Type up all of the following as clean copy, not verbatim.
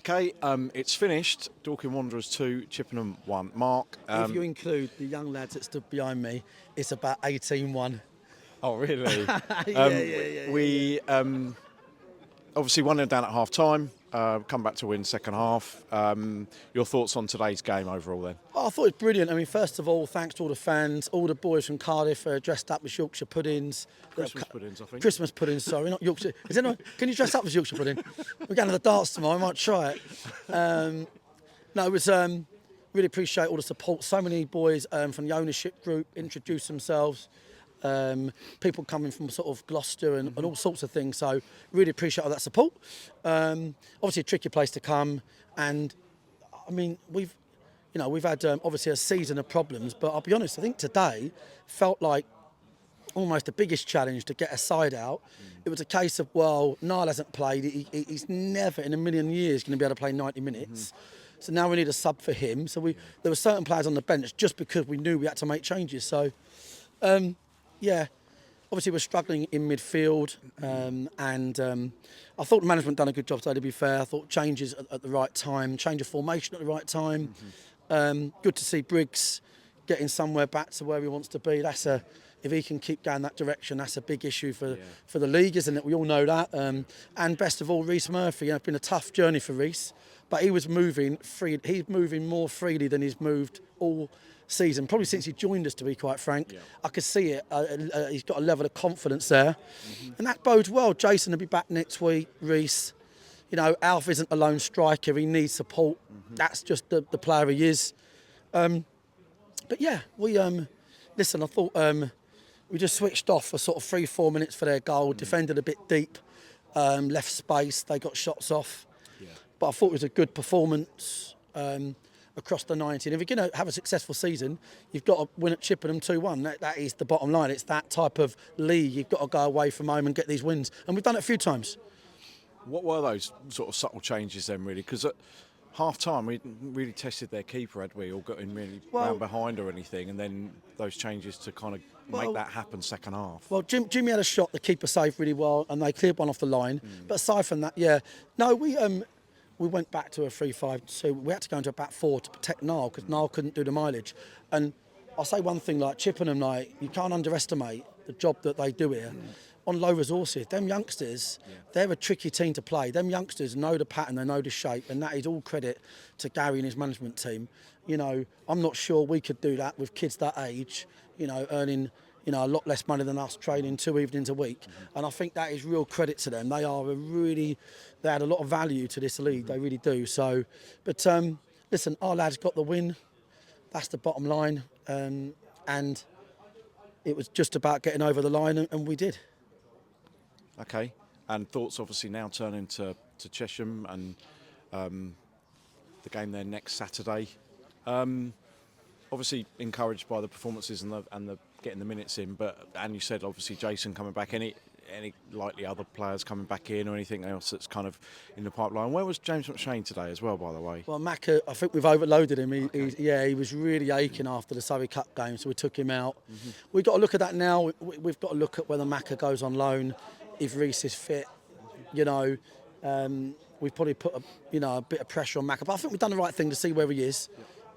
Okay, it's finished. Dorking Wanderers 2, Chippenham 1. Mark. If you include the young lads that stood behind me, it's about 18-1. Oh, really? Yeah. We obviously 1-0 down at half time. Come back to win second half. Your thoughts on today's game overall then? Oh, I thought it was brilliant. I mean, first of all, thanks to all the fans, all the boys from Cardiff dressed up as Yorkshire puddings. Christmas puddings, I think. Christmas puddings, sorry, not Yorkshire. Is anyone, can you dress up as Yorkshire pudding? We're going to the darts tomorrow, I might try it. No, it was really appreciate all the support. So many boys from the ownership group introduced themselves. People coming from sort of Gloucester and all sorts of things. So really appreciate all that support. Obviously a tricky place to come, and I mean we've had obviously a season of problems, but I'll be honest, I think today felt like almost the biggest challenge to get a side out. It was a case of, well, Niall hasn't played. He's never in a million years going to be able to play 90 minutes. So now we need a sub for him. So there were certain players on the bench just because we knew we had to make changes. So, yeah, obviously we're struggling in midfield, and I thought the management done a good job today, to be fair. I thought changes at the right time, change of formation at the right time. Good to see Briggs getting somewhere back to where he wants to be. If he can keep going that direction, that's a big issue for the league, isn't it? We all know that. And best of all, Rhys Murphy. It's been a tough journey for Rhys, but he was moving free. He's moving more freely than he's moved all season, probably since he joined us, to be quite frank. I could see it. He's got a level of confidence there, and that bodes well. Jason will be back next week. Rhys, Alf isn't a lone striker. He needs support. That's just the player he is. But yeah, we listen. I thought we just switched off for sort of 3-4 minutes for their goal. Defended a bit deep, left space. They got shots off, but I thought it was a good performance. Across the 90. And if you're going to have a successful season, you've got to win at Chippenham 2-1. That is the bottom line. It's that type of league. You've got to go away from home and get these wins. And we've done it a few times. What were those sort of subtle changes then, really? Because at half time, we really tested their keeper, had we? Or got in really round behind or anything. And then those changes to kind of make that happen second half. Well, Jimmy had a shot. The keeper saved really well. And they cleared one off the line. But aside from that, No, we went back to a 3-5-2. We had to go into a back four to protect Niall because Niall couldn't do the mileage. And I'll say one thing, like Chippenham, you can't underestimate the job that they do here. On low resources, them youngsters, they're a tricky team to play. Them youngsters know the pattern, they know the shape, and that is all credit to Gary and his management team. I'm not sure we could do that with kids that age, earning a lot less money than us, training 2 evenings a week. And I think that is real credit to them. They add a lot of value to this league, they really do. So, but listen, our lads got the win. That's the bottom line. And it was just about getting over the line, and we did. Okay. And thoughts obviously now turning to Chesham and the game there next Saturday. Obviously encouraged by the performances and the getting the minutes in, and you said obviously Jason coming back. Any likely other players coming back in or anything else that's kind of in the pipeline? Where was James McShane today as well, by the way? Well, Macca, I think we've overloaded him. He was really aching after the Surrey Cup game, so we took him out. We've got to look at that now. We've got to look at whether Macca goes on loan, if Rhys is fit. We've probably put a bit of pressure on Macca, but I think we've done the right thing to see where he is.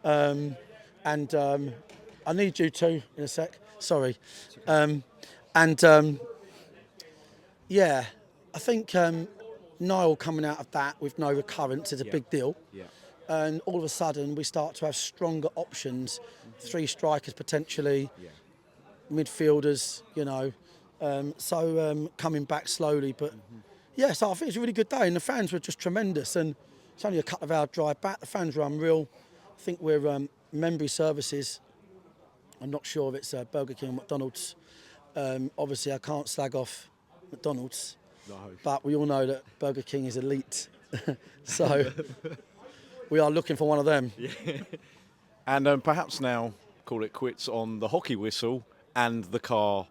I need you to in a sec. Sorry. I think Niall coming out of that with no recurrence is a big deal. And all of a sudden we start to have stronger options, 3 strikers potentially, midfielders, coming back slowly. But so I think it's a really good day, and the fans were just tremendous. And it's only a couple of hour drive back. The fans were unreal. I think we're Membry Services. I'm not sure if it's Burger King or McDonald's. Obviously, I can't slag off McDonald's, but we all know that Burger King is elite. So we are looking for one of them. And perhaps now call it quits on the hockey whistle and the car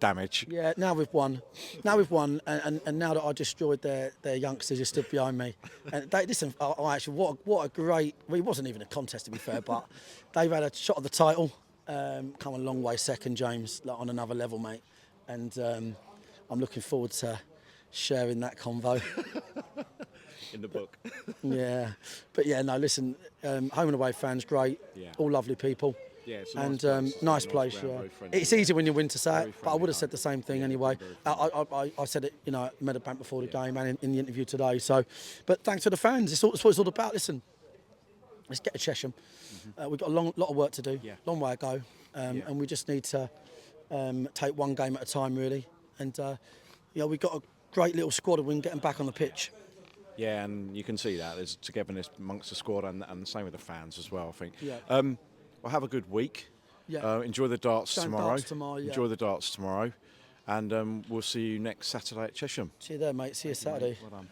damage. Yeah, now we've won. And now that I destroyed their youngsters who stood behind me. And listen, actually, what a great... Well, it wasn't even a contest, to be fair, but they've had a shot at the title. Come a long way second, James, on another level, mate. And I'm looking forward to sharing that convo. in the book. Yeah, but yeah, no. Listen, home and away fans, great. Yeah. All lovely people. Yeah, it's a And nice place. nice place, ground, yeah. very friendly, It's easy when you win to say Very it, but I would have friendly said the same thing Yeah, anyway. very friendly. I said it, you know, at Meadowbank before the game and in the interview today. So, but thanks to the fans. It's what it's all about. Listen, let's get to Chesham. We've got a lot of work to do, Yeah. long way to go, and we just need to take one game at a time, really. And you know, we've got a great little squad, and we can get them back on the pitch. Yeah, and you can see that there's togetherness amongst the squad, and the same with the fans as well. I think. Yeah. Well, have a good week. Yeah. Enjoy the darts Going tomorrow. darts tomorrow, yeah. Enjoy the darts tomorrow, and we'll see you next Saturday at Chesham. See you there, mate. See you Saturday. Well done.